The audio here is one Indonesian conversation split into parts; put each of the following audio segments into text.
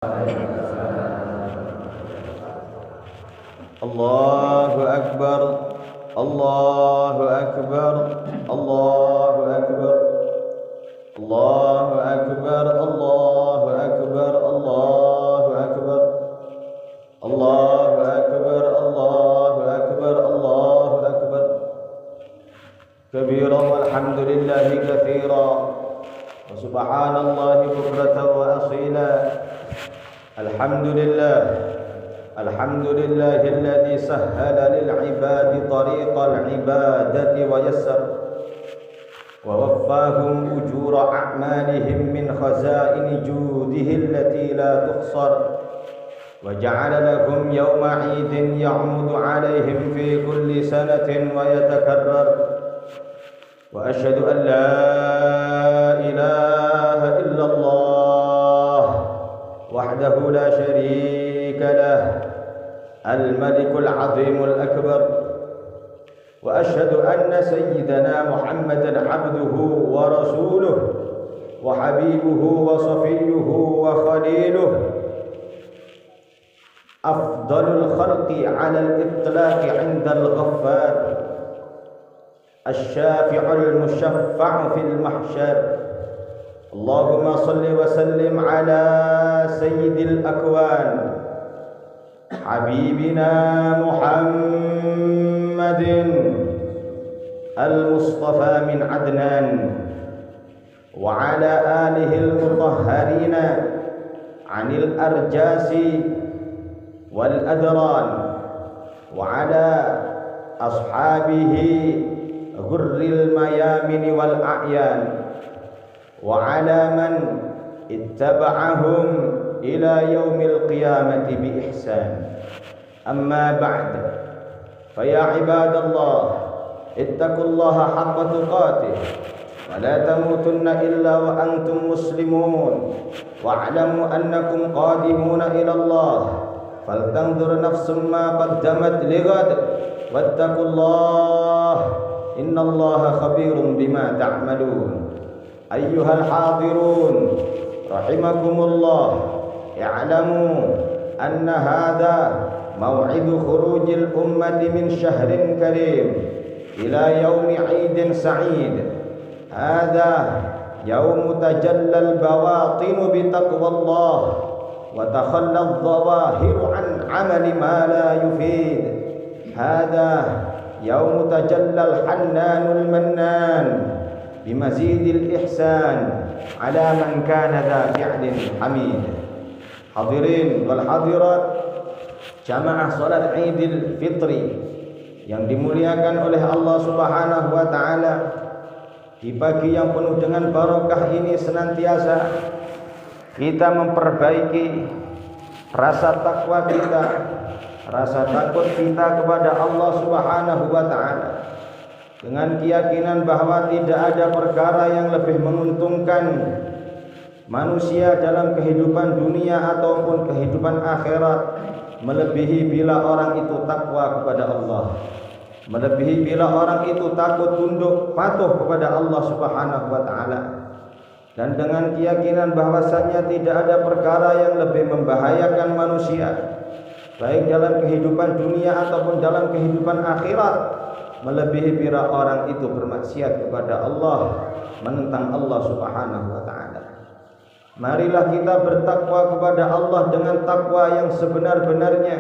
Allahu Akbar, Allahu Akbar, Allahu Akbar, Allahu Akbar, Allahu Akbar, Allahu Akbar, Allahu Akbar, Allahu Akbar, Allahu Akbar. Kabiran walhamdulillahi katsiran wa subhanallahi bukratan wa asila. الحمد لله الذي سهل للعباد طريق العبادة ويسر ووفاهم أجور أعمالهم من خزائن جوده التي لا تحصر وجعل لهم يوم عيد يعود عليهم في كل سنة ويتكرر وأشهد أن لا إله إلا الله وحده لا شريك له الملك العظيم الأكبر وأشهد أن سيدنا محمدا عبده ورسوله وحبيبه وصفيه وخليله أفضل الخلق على الإطلاق عند الغفار الشافع المشفع في المحشر اللهم صل وسلم على سيد الأكوان حبيبنا محمد المصطفى من عدنان وعلى آله المطهرين عن الأرجاس والأدران وعلى أصحابه غر الميامن والأعيان وعلى من اتبعهم إلى يوم القيامة بإحسان أما بعد فيا عباد الله اتقوا الله حق تقاته ولا تموتن إلا وأنتم مسلمون واعلموا أنكم قادمون إلى الله فلتنظر نفس ما قدمت لغد واتقوا الله إن الله خبير بما تعملون أيها الحاضرون رحمكم الله اعلموا أن هذا موعد خروج الأمة من شهر كريم إلى يوم عيد سعيد هذا يوم تجلى البواطن بتقوى الله وتخلى الظواهر عن عمل ما لا يفيد هذا يوم تجلى الحنان المنان بمزيد الإحسان على من كان ذا فعل حميد. Hadirin wal hadirat jamaah salat Idul Fitri yang dimuliakan oleh Allah Subhanahu wa taala, di pagi yang penuh dengan barokah ini senantiasa kita memperbaiki rasa takwa kita, rasa takut kita kepada Allah Subhanahu wa taala, dengan keyakinan bahwa tidak ada perkara yang lebih menguntungkan manusia dalam kehidupan dunia ataupun kehidupan akhirat melebihi bila orang itu takwa kepada Allah, melebihi bila orang itu takut tunduk patuh kepada Allah Subhanahu wa taala, dan dengan keyakinan bahwasanya tidak ada perkara yang lebih membahayakan manusia baik dalam kehidupan dunia ataupun dalam kehidupan akhirat melebihi bila orang itu bermaksiat kepada Allah, menentang Allah Subhanahu wa taala. Marilah kita bertakwa kepada Allah dengan takwa yang sebenar-benarnya,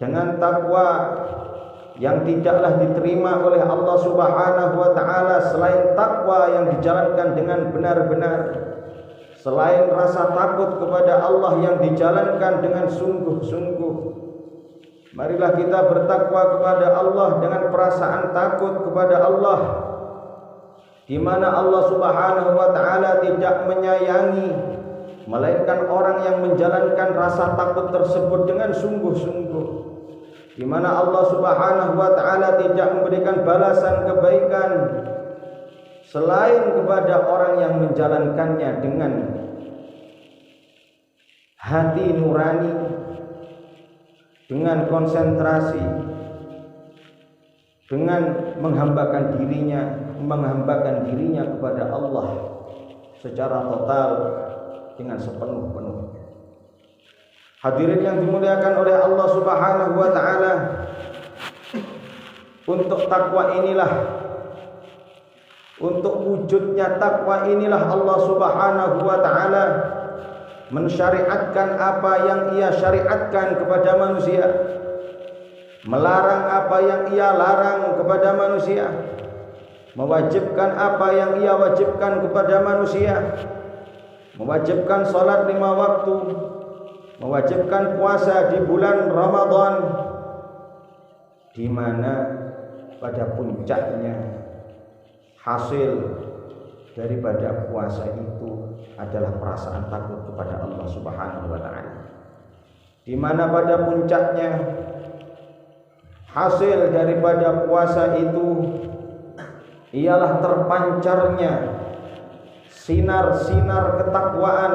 dengan takwa yang tidaklah diterima oleh Allah Subhanahu wa taala selain takwa yang dijalankan dengan benar-benar, selain rasa takut kepada Allah yang dijalankan dengan sungguh-sungguh. Marilah kita bertakwa kepada Allah dengan perasaan takut kepada Allah, di mana Allah Subhanahu wa taala tidak menyayangi melainkan orang yang menjalankan rasa takut tersebut dengan sungguh-sungguh, di mana Allah Subhanahu wa taala tidak memberikan balasan kebaikan selain kepada orang yang menjalankannya dengan hati nurani, dengan konsentrasi, dengan menghambakan dirinya kepada Allah secara total dengan sepenuh-penuhnya. Hadirin yang dimuliakan oleh Allah Subhanahu wa taala, untuk takwa inilah, untuk wujudnya takwa inilah Allah Subhanahu wa taala mensyariatkan apa yang Ia syariatkan kepada manusia, melarang apa yang Ia larang kepada manusia, mewajibkan apa yang Ia wajibkan kepada manusia, mewajibkan salat 5 waktu, mewajibkan puasa di bulan Ramadan, di mana pada puncaknya hasil daripada puasa itu adalah perasaan takut kepada Allah Subhanahu wa taala. Di mana pada puncaknya hasil daripada puasa itu ialah terpancarnya sinar-sinar ketakwaan,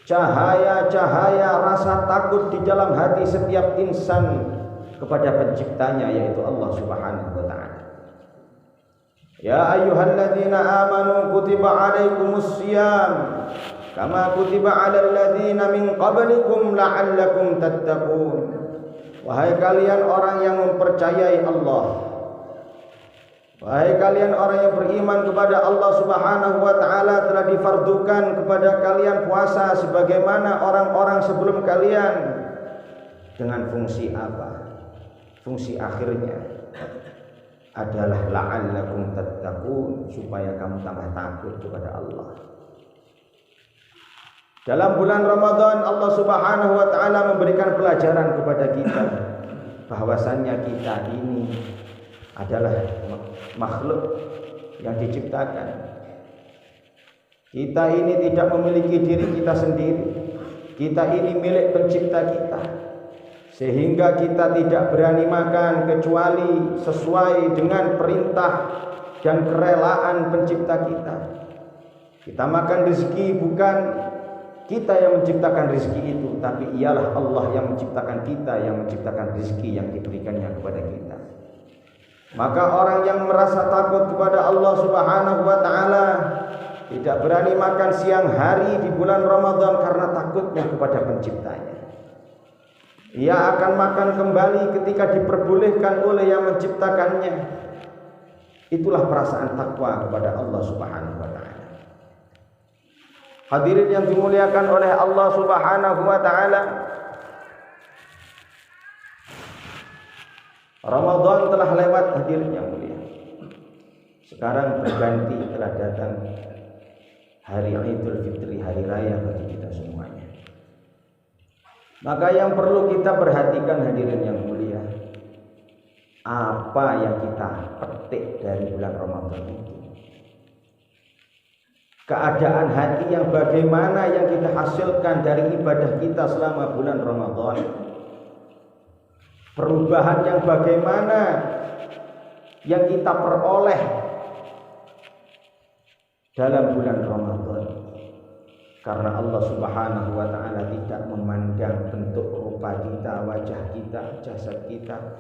cahaya-cahaya rasa takut di dalam hati setiap insan kepada penciptanya, yaitu Allah Subhanahu wa taala. Ya ayyuhalladzina amanu kutiba alaikumus syiyam kama kutiba alal ladzina min qablikum la'allakum tattaqun. Wahai kalian orang yang mempercayai Allah, wahai kalian orang yang beriman kepada Allah Subhanahu wa taala, telah difardukan kepada kalian puasa sebagaimana orang-orang sebelum kalian. Dengan fungsi apa? Fungsi akhirnya adalah la'allakum tattaqun, supaya kamu tambah takut kepada Allah. Dalam bulan Ramadan Allah Subhanahu wa taala memberikan pelajaran kepada kita bahwasannya kita ini adalah makhluk yang diciptakan. Kita ini tidak memiliki diri kita sendiri. Kita ini milik pencipta kita, sehingga kita tidak berani makan kecuali sesuai dengan perintah dan kerelaan pencipta kita. Kita makan rezeki bukan kita yang menciptakan rezeki itu, tapi ialah Allah yang menciptakan kita, yang menciptakan rezeki yang diberikannya kepada kita. Maka orang yang merasa takut kepada Allah Subhanahu wa taala tidak berani makan siang hari di bulan Ramadan karena takutnya kepada penciptanya. Ia akan makan kembali ketika diperbolehkan oleh yang menciptakannya. Itulah perasaan takwa kepada Allah Subhanahu wa taala. Hadirin yang dimuliakan oleh Allah Subhanahu wa taala, Ramadan telah lewat, hadirin yang mulia. Sekarang berganti, telah datang hari Idul Fitri, hari raya bagi kita semuanya. Maka yang perlu kita perhatikan, hadirin yang mulia, apa yang kita petik dari bulan Ramadan itu. Keadaan hati yang bagaimana yang kita hasilkan dari ibadah kita selama bulan Ramadan. Perubahan yang bagaimana yang kita peroleh dalam bulan Ramadan. Karena Allah Subhanahu wa taala tidak memandang bentuk rupa kita, wajah kita, jasad kita.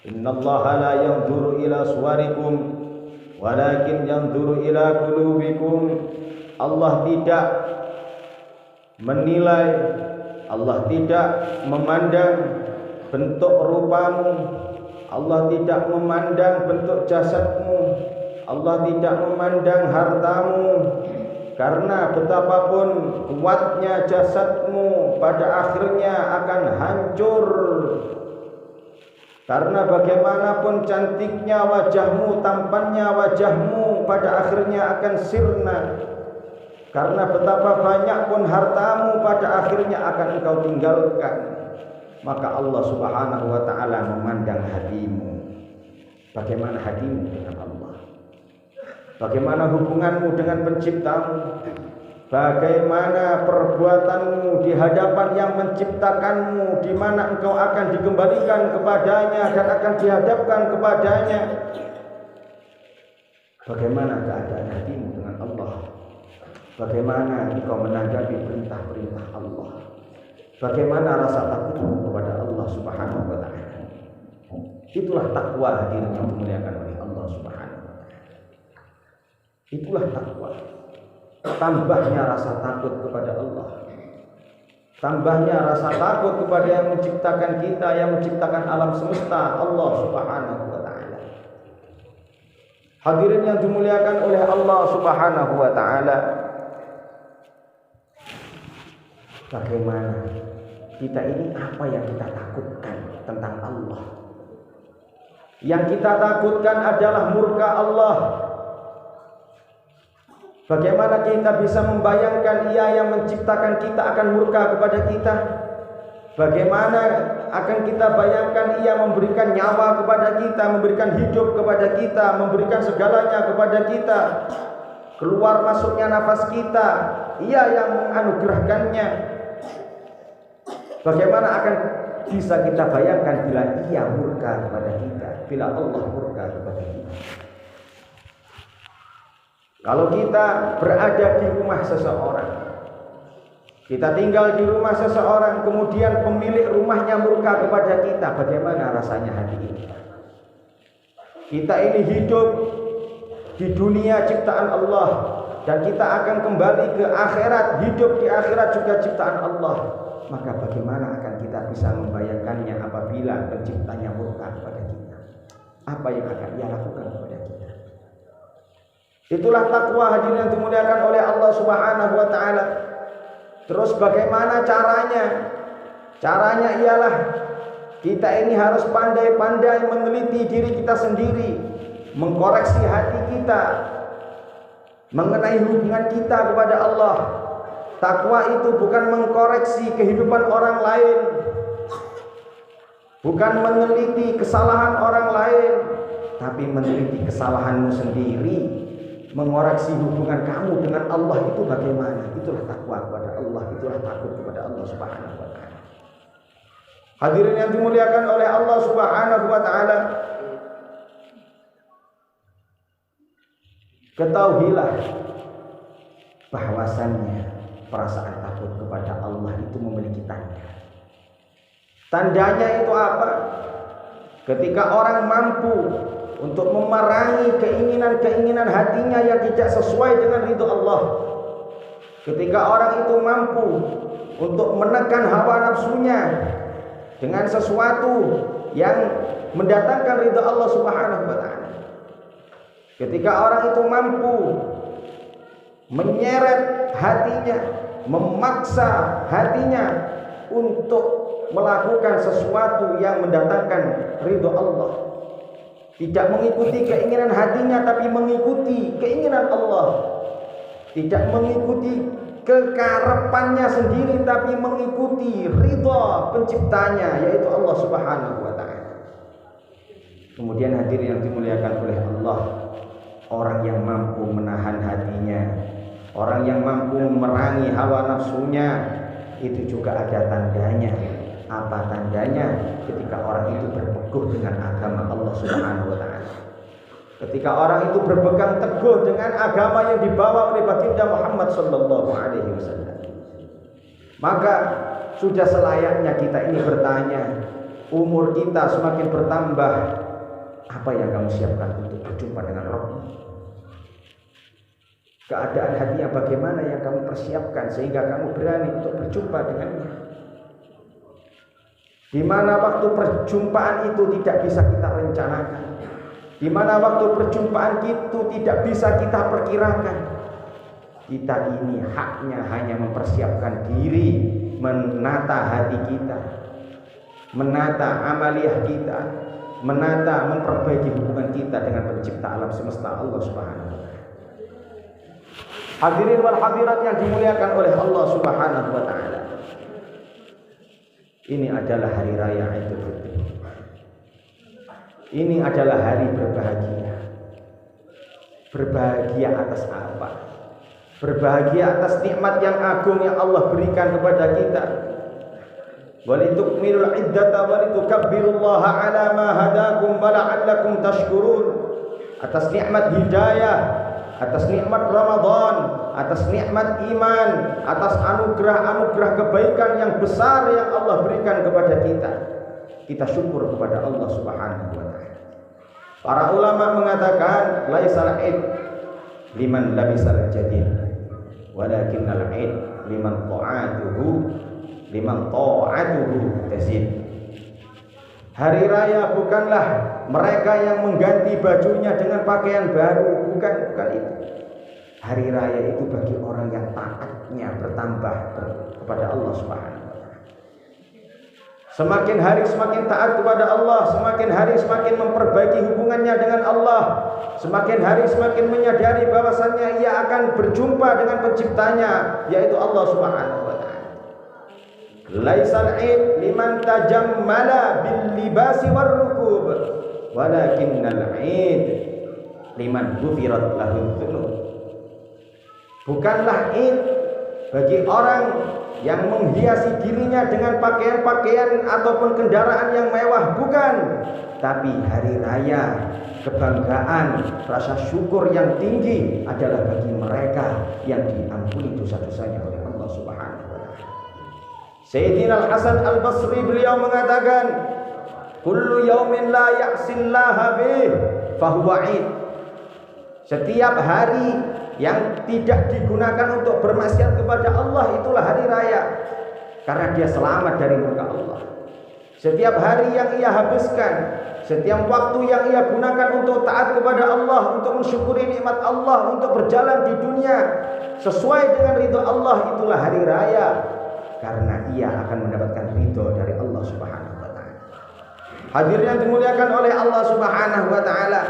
Innallaha la yanzuru ila suwarikum walakin yanzuru ila qulubikum. Allah tidak menilai, Allah tidak memandang bentuk rupamu, Allah tidak memandang bentuk jasadmu, Allah tidak memandang hartamu. Karena betapapun kuatnya jasadmu, pada akhirnya akan hancur. Karena bagaimanapun cantiknya wajahmu, tampannya wajahmu, pada akhirnya akan sirna. Karena betapa banyak pun hartamu, pada akhirnya akan engkau tinggalkan. Maka Allah Subhanahu wa taala memandang hatimu. Bagaimana hatimu dengan Allah? Bagaimana hubunganmu dengan penciptamu? Bagaimana perbuatanmu di hadapan yang menciptakanmu, di mana engkau akan dikembalikan kepadanya dan akan dihadapkan kepadanya? Bagaimana keadaan hatimu dengan Allah? Bagaimana engkau menanggapi perintah-perintah Allah? Bagaimana rasa takutmu kepada Allah Subhanahu wa taala? Itulah takwa, hadirin yang dimuliakan oleh Allah Subhanahu wa taala. Itulah takwa. Tambahnya rasa takut kepada Allah. tambahnya rasa takut kepada yang menciptakan kita, yang menciptakan alam semesta, Allah Subhanahu wa taala. Hadirin yang dimuliakan oleh Allah Subhanahu wa taala, bagaimana kita ini, apa yang kita takutkan tentang Allah? Yang kita takutkan adalah murka Allah. Bagaimana kita bisa membayangkan Ia yang menciptakan kita akan murka kepada kita? Bagaimana akan kita bayangkan Ia memberikan nyawa kepada kita, memberikan hidup kepada kita, memberikan segalanya kepada kita, keluar masuknya nafas kita, Ia yang menganugerahkannya. Bagaimana akan bisa kita bayangkan bila Ia murka kepada kita, bila Allah murka kepada kita? Kalau kita berada di rumah seseorang, kita tinggal di rumah seseorang, kemudian pemilik rumahnya murka kepada kita, bagaimana rasanya hati kita? Kita ini hidup di dunia ciptaan Allah, dan kita akan kembali ke akhirat, hidup di akhirat juga ciptaan Allah. Maka bagaimana akan kita bisa membayangkannya apabila penciptanya murka kepada kita? Apa yang akan Ia lakukan kepada kita? Itulah takwa, hadirin yang dimuliakan oleh Allah Subhanahu wa taala. Terus bagaimana caranya? Caranya ialah kita ini harus pandai-pandai meneliti diri kita sendiri, mengkoreksi hati kita mengenai hubungan kita kepada Allah. Takwa itu bukan mengkoreksi kehidupan orang lain, bukan meneliti kesalahan orang lain, tapi meneliti kesalahanmu sendiri, mengoreksi hubungan kamu dengan Allah itu bagaimana. Itulah takwa kepada Allah, itulah takut kepada Allah Subhanahu wa taala. Hadirin yang dimuliakan oleh Allah Subhanahu wa taala, ketahuilah bahwasannya perasaan takut kepada Allah itu memiliki tanda. Tandanya itu apa? Ketika orang mampu untuk memerangi keinginan-keinginan hatinya yang tidak sesuai dengan ridho Allah. Ketika orang itu mampu untuk menekan hawa nafsunya dengan sesuatu yang mendatangkan ridho Allah Subhanahu wa taala. Ketika orang itu mampu menyeret hatinya, memaksa hatinya untuk melakukan sesuatu yang mendatangkan ridho Allah, tidak mengikuti keinginan hatinya tapi mengikuti keinginan Allah, tidak mengikuti kekarepannya sendiri tapi mengikuti ridha penciptanya, yaitu Allah Subhanahu wa taala. Kemudian hadirin yang dimuliakan oleh Allah, orang yang mampu menahan hatinya, orang yang mampu memerangi hawa nafsunya, itu juga ada tandanya. Apa tandanya? Ketika orang itu berpegang dengan agama Allah Subhanahu wa taala. Ketika orang itu berpegang teguh dengan agama yang dibawa oleh baginda Muhammad sallallahu alaihi wasallam. Maka sudah selayaknya kita ini bertanya, umur kita semakin bertambah, apa yang kamu siapkan untuk berjumpa dengan Rabb? Keadaan hatinya bagaimana yang kamu persiapkan sehingga kamu berani untuk berjumpa dengannya? Di mana waktu perjumpaan itu tidak bisa kita rencanakan, di mana waktu perjumpaan itu tidak bisa kita perkirakan. Kita ini haknya hanya mempersiapkan diri, menata hati kita, menata amaliyah kita, menata, memperbaiki hubungan kita dengan pencipta alam semesta Allah Subhanahu wa taala. Hadirin wal hadirat yang dimuliakan oleh Allah Subhanahu wa taala. Ini adalah hari raya Idul Fitri. Ini adalah hari berbahagia. Berbahagia atas apa? Berbahagia atas nikmat yang agung yang Allah berikan kepada kita. Walitukmilul iddata walitukabbirullaha ala ma hadakum wa la'allakum tashkurun. Atas nikmat hidayah, atas nikmat Ramadan, atas nikmat iman, atas anugerah-anugerah kebaikan yang besar yang Allah berikan kepada kita. Kita syukur kepada Allah Subhanahu wa taala. Para ulama mengatakan laisal id liman labisal jadid, walakinnal id liman ta'atuhu liman ta'atuhu tazid. Hari raya bukanlah mereka yang mengganti bajunya dengan pakaian baru, bukan itu. Hari raya itu bagi orang yang taatnya bertambah kepada Allah Subhanahu wa taala. Semakin hari semakin taat kepada Allah, semakin hari semakin memperbaiki hubungannya dengan Allah, semakin hari semakin menyadari bahwasannya ia akan berjumpa dengan penciptanya, yaitu Allah Subhanahu wa taala. Laisal 'id liman tajammala bil libasi war rukub, walakinnal 'id liman ghufirat lahu dzunub. Bukanlah 'id bagi orang yang menghiasi dirinya dengan pakaian-pakaian ataupun kendaraan yang mewah, bukan. Tapi hari raya, kebanggaan, rasa syukur yang tinggi adalah bagi mereka yang diampuni dosa-dosanya oleh Allah Subhanahu wa taala. Sayyidina Al-Hasan Al-Basri beliau mengatakan, kullu yaumin la ya'sillaha bih fahuwa 'id. Setiap hari yang tidak digunakan untuk bermaksiat kepada Allah itulah hari raya, karena dia selamat dari murka Allah. Setiap hari yang ia habiskan, setiap waktu yang ia gunakan untuk taat kepada Allah, untuk mensyukuri nikmat Allah, untuk berjalan di dunia sesuai dengan ridho Allah, itulah hari raya, karena ia akan mendapatkan ridho dari Allah Subhanahu wa taala. Hadirin yang dimuliakan oleh Allah Subhanahu wa taala,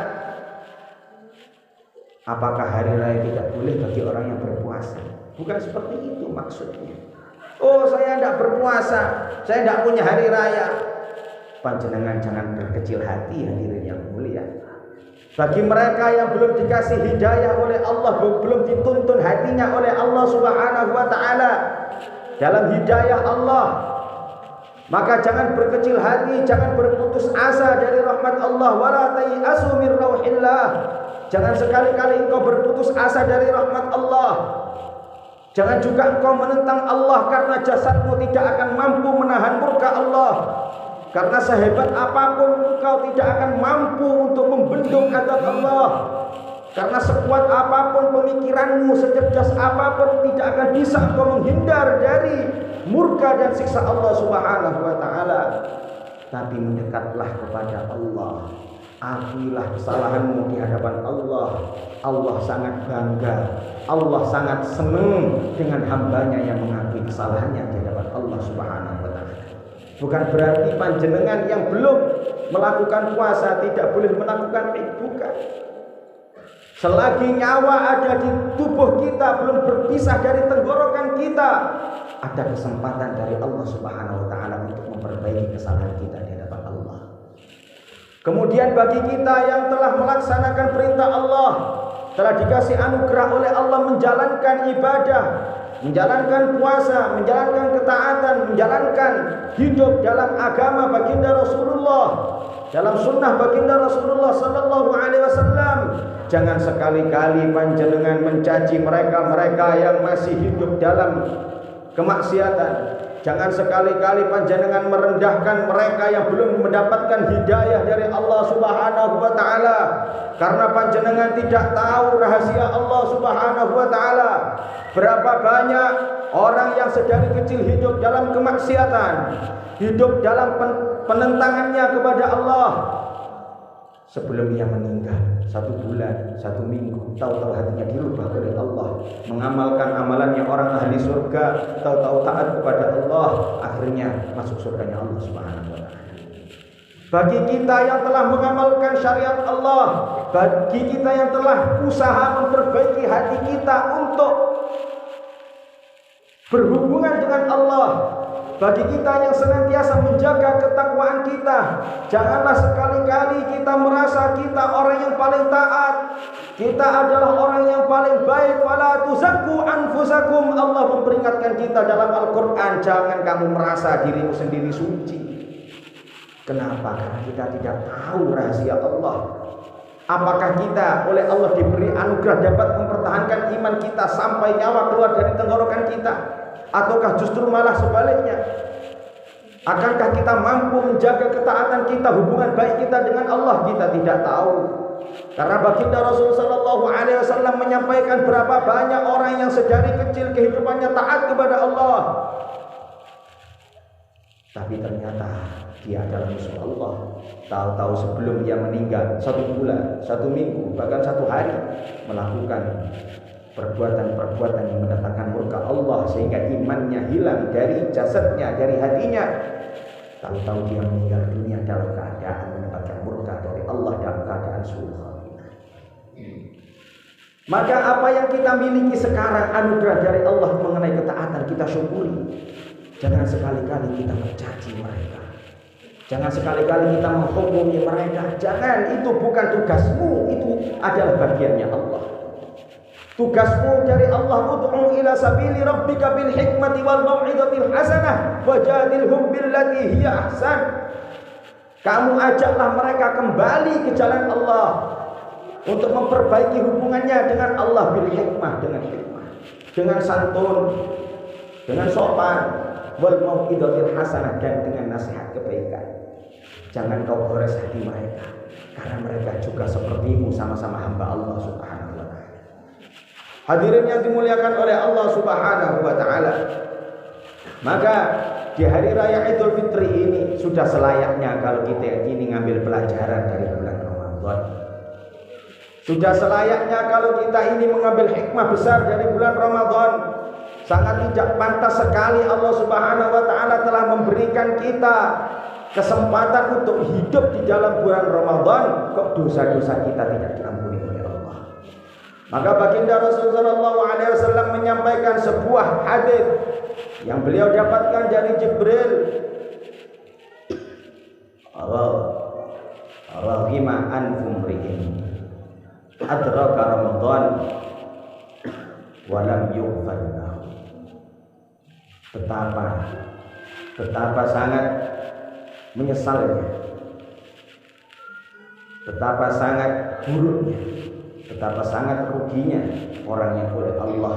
apakah hari raya tidak boleh bagi orang yang berpuasa? Bukan seperti itu maksudnya. Oh, saya tidak berpuasa, saya tidak punya hari raya. Panjenengan jangan berkecil hati, hadirin yang mulia. Bagi mereka yang belum dikasih hidayah oleh Allah, belum dituntun hatinya oleh Allah Subhanahu wa taala dalam hidayah Allah, maka jangan berkecil hati, jangan berputus asa dari rahmat Allah. Wala tayasu min rauhillah. Jangan sekali-kali engkau berputus asa dari rahmat Allah. Jangan juga engkau menentang Allah, karena jasadmu tidak akan mampu menahan murka Allah. Karena sehebat apapun engkau tidak akan mampu untuk membendung azab Allah. Karena sekuat apapun pemikiranmu, secerdas apapun, tidak akan bisa engkau menghindar dari murka dan siksa Allah Subhanahu wa taala. Tapi mendekatlah kepada Allah. Akuilah kesalahanmu di hadapan Allah. Allah sangat bangga, Allah sangat senang dengan hambanya yang mengakui kesalahannya di hadapan Allah Subhanahu wa taala. Bukan berarti panjenengan yang belum melakukan puasa tidak boleh melakukan bukan. Selagi nyawa ada di tubuh kita, belum berpisah dari tenggorokan kita, ada kesempatan dari Allah Subhanahu wa taala untuk memperbaiki kesalahan kita di hadapan Allah. Kemudian bagi kita yang telah melaksanakan perintah Allah, telah dikasih anugerah oleh Allah menjalankan ibadah, menjalankan puasa, menjalankan ketaatan, menjalankan hidup dalam agama baginda Rasulullah, dalam sunnah baginda Rasulullah sallallahu alaihi wasallam. Jangan sekali-kali panjenengan mencaci mereka-mereka yang masih hidup dalam kemaksiatan. Jangan sekali-kali panjenengan merendahkan mereka yang belum mendapatkan hidayah dari Allah Subhanahu wa taala, karena panjenengan tidak tahu rahasia Allah Subhanahu wa taala. Berapa banyak orang yang sedari kecil hidup dalam kemaksiatan, hidup dalam penentangannya kepada Allah. Sebelum ia meninggal, 1 bulan, 1 minggu, tahu-tahu hatinya dirubah oleh Allah, mengamalkan amalannya orang ahli surga, tahu-tahu taat kepada Allah, akhirnya masuk surganya Allah Subhanahu wa taala. Bagi kita yang telah mengamalkan syariat Allah, bagi kita yang telah usaha memperbaiki hati kita untuk berhubungan dengan Allah, bagi kita yang senantiasa menjaga ketakwaan kita, janganlah sekali-kali kita merasa kita orang yang paling taat, kita adalah orang yang paling baik. Fala tuzakku anfusakum. Allah memperingatkan kita dalam Al-Quran, jangan kamu merasa dirimu sendiri suci. Kenapa? Karena kita tidak tahu rahasia Allah. Apakah kita oleh Allah diberi anugerah dapat mempertahankan iman kita sampai nyawa keluar dari tenggorokan kita? Ataukah justru malah sebaliknya? Akankah kita mampu menjaga ketaatan kita, hubungan baik kita dengan Allah? Kita tidak tahu. Karena baginda Rasul sallallahu alaihi wasallam menyampaikan berapa banyak orang yang sedari kecil kehidupannya taat kepada Allah. tapi ternyata dia adalah musuh Allah. Tahu-tahu sebelum dia meninggal 1 bulan, 1 minggu, bahkan 1 hari melakukan perbuatan-perbuatan yang mendatangkan murka Allah sehingga imannya hilang dari jasadnya, dari hatinya. Tahu-tahu dia meninggal dunia dalam keadaan mendapatkan murka dari Allah dalam keadaan suul khatimah. Maka apa yang kita miliki sekarang anugerah dari Allah mengenai ketaatan, kita syukuri. Jangan sekali-kali kita mencaci mereka. Jangan sekali-kali kita menghukumi mereka. Jangan, itu bukan tugasmu, itu adalah bagiannya Allah. Tugasmu dari Allah, ud'u ila sabili rabbika bil hikmati wal mau'izatil hasanah wajadilhum billati hiya ahsan. Kamu ajaklah mereka kembali ke jalan Allah untuk memperbaiki hubungannya dengan Allah bil hikmah, dengan santun, dengan sopan, wal mau'izatil hasanah, dan dengan nasihat kebaikan. Jangan kau gores hati mereka, karena mereka juga sepertimu, sama-sama hamba Allah Subhanahu wa ta'ala. Hadirin yang dimuliakan oleh Allah Subhanahu wa ta'ala, maka di hari raya Idul Fitri ini sudah selayaknya kalau kita ini ngambil pelajaran dari bulan Ramadan. Sudah selayaknya kalau kita ini mengambil hikmah besar dari bulan Ramadan. Sangat tidak pantas sekali Allah Subhanahu wa ta'ala telah memberikan kita kesempatan untuk hidup di dalam bulan Ramadan, kok dosa-dosa kita tidak diampuni oleh Allah. Maka baginda Rasulullah SAW menyampaikan sebuah hadis yang beliau dapatkan dari Jibril. Raghima anfum ri'in adraka Ramadan walam yughfar lahu. Betapa sangat menyesalnya, betapa sangat buruknya, betapa sangat ruginya orang yang oleh Allah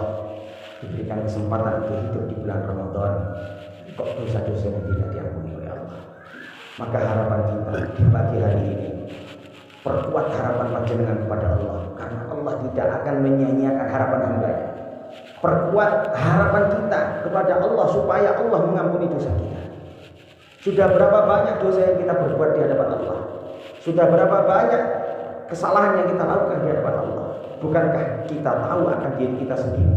diberikan kesempatan untuk hidup di bulan Ramadan, kok dosa-dosanya tidak diampuni oleh Allah. Maka harapan kita di pagi hari ini, perkuat harapan panjenengan kepada Allah, karena Allah tidak akan menyia-nyiakan harapan hamba-Nya. Perkuat harapan kita kepada Allah supaya Allah mengampuni dosa kita. Sudah berapa banyak dosa yang kita berbuat di hadapan Allah? Sudah berapa banyak kesalahan yang kita lakukan di hadapan Allah? Bukankah kita tahu akan diri kita sendiri?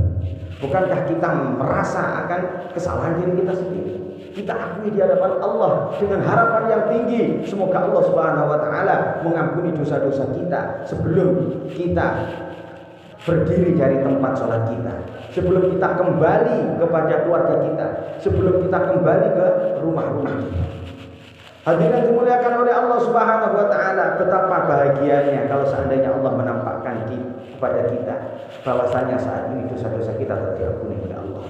Bukankah kita merasa akan kesalahan diri kita sendiri? Kita akui di hadapan Allah dengan harapan yang tinggi, semoga Allah Subhanahu wa ta'ala mengampuni dosa-dosa kita sebelum kita berdiri dari tempat sholat kita, sebelum kita kembali kepada keluarga kita, sebelum kita kembali ke rumah-rumah kita. Hadirin dimuliakan oleh Allah Subhanahu wa ta'ala, betapa bahagianya kalau seandainya Allah menampakkan kepada kita bahwasanya saat ini dosa-dosa kita telah diampuni oleh Allah.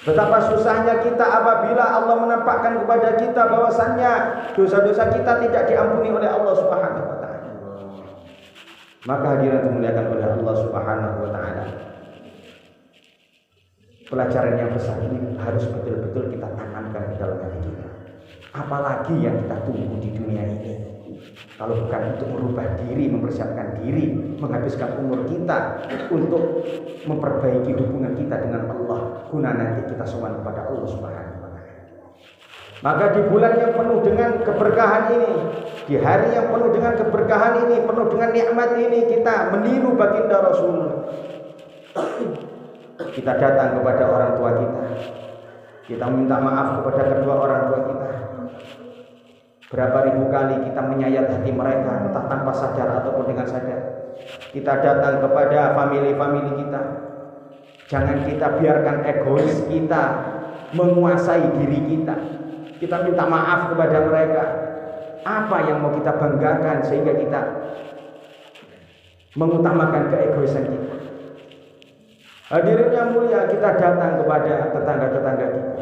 Betapa susahnya kita apabila Allah menampakkan kepada kita bahwasanya dosa-dosa kita tidak diampuni oleh Allah Subhanahu wa ta'ala. Maka hadirin dimuliakan oleh Allah Subhanahu wa ta'ala, pelajaran yang besar ini harus betul-betul kita tanamkan di dalam hati kita. Apalagi yang kita tunggu di dunia ini kalau bukan untuk merubah diri, mempersiapkan diri, menghabiskan umur kita untuk memperbaiki hubungan kita dengan Allah, guna nanti kita sowan kepada Allah Subhanahu wa ta'ala. Maka di bulan yang penuh dengan keberkahan ini, di hari yang penuh dengan keberkahan ini, penuh dengan nikmat ini, kita meniru baginda Rasul. Kita datang kepada orang tua kita, kita minta maaf kepada kedua orang tua kita. Berapa ribu kali kita menyayat hati mereka, entah tanpa sadar ataupun dengan sadar. Kita datang kepada famili-famili kita. Jangan kita biarkan egois kita menguasai diri kita. Kita minta maaf kepada mereka. Apa yang mau kita banggakan sehingga kita mengutamakan keegoisan kita? Hadirin yang mulia, kita datang kepada tetangga-tetangga kita,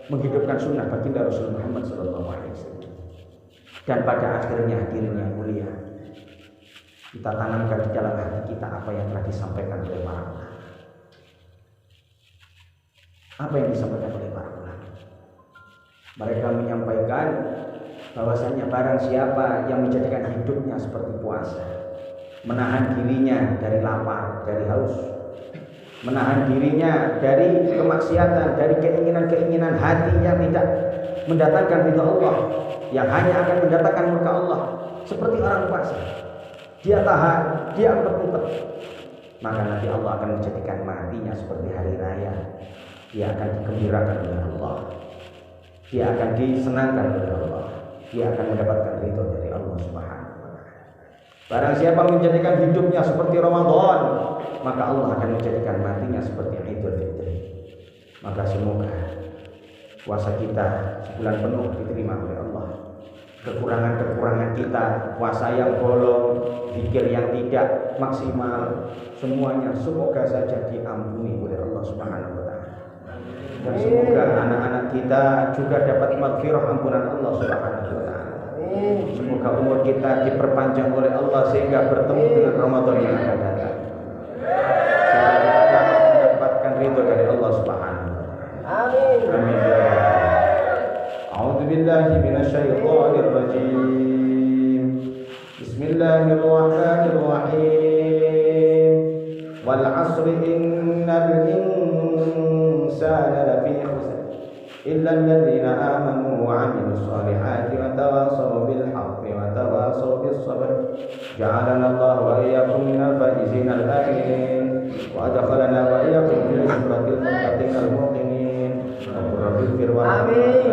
menghidupkan sunnah baginda Rasul Muhammad SAW. Dan pada akhirnya hadirin yang mulia, kita tanamkan di dalam hati kita apa yang telah disampaikan oleh para ulama. Apa yang disampaikan oleh para ulama? Mereka menyampaikan bahwasanya barang siapa yang menjadikan hidupnya seperti puasa, menahan dirinya dari lapar, dari haus, menahan dirinya dari kemaksiatan, dari keinginan-keinginan hatinya tidak mendatangkan ridha Allah, yang hanya akan mendatangkan murka Allah. Seperti orang puasa, dia tahan, dia umpet-umpet, maka nanti Allah akan menjadikan matinya seperti hari raya. Dia akan digembirakan oleh Allah, dia akan disenangkan oleh Allah, dia akan mendapatkan ridha dari Allah Subhanahu wa Ta'ala. Barang siapa menjadikan hidupnya seperti Ramadan, maka Allah akan menjadikan matinya seperti Idul Fitri. Maka semoga puasa kita sebulan penuh diterima oleh Allah. Kekurangan-kekurangan kita, puasa yang bolong, zikir yang tidak maksimal, semuanya semoga saja diampuni oleh Allah Subhanahu wa Ta'ala. Dan semoga anak-anak kita juga dapat maghfirah ampunan Allah Subhanahu wa Ta'ala. Semoga umur kita diperpanjang oleh Allah sehingga bertemu dengan Ramadan yang akan datang. Sehingga kita mendapatkan ridho dari Allah Subhanahu wa Ta'ala. Amin. Amin. A'udzu billahi minasyaitonir rajim. Bismillahirrahmanirrahim. Wal 'asri innal insana lafi khusr illa alladhina amanu wa 'amilus solihati wa tawassaw bil haqqi wa tawassaw bis sabr. Ja'alana Allah wa iyyakum minal faizin al amin wa adkhalana wa iyyakum fi zumratil muttaqin al muqinin. Rabbil firman. Amin.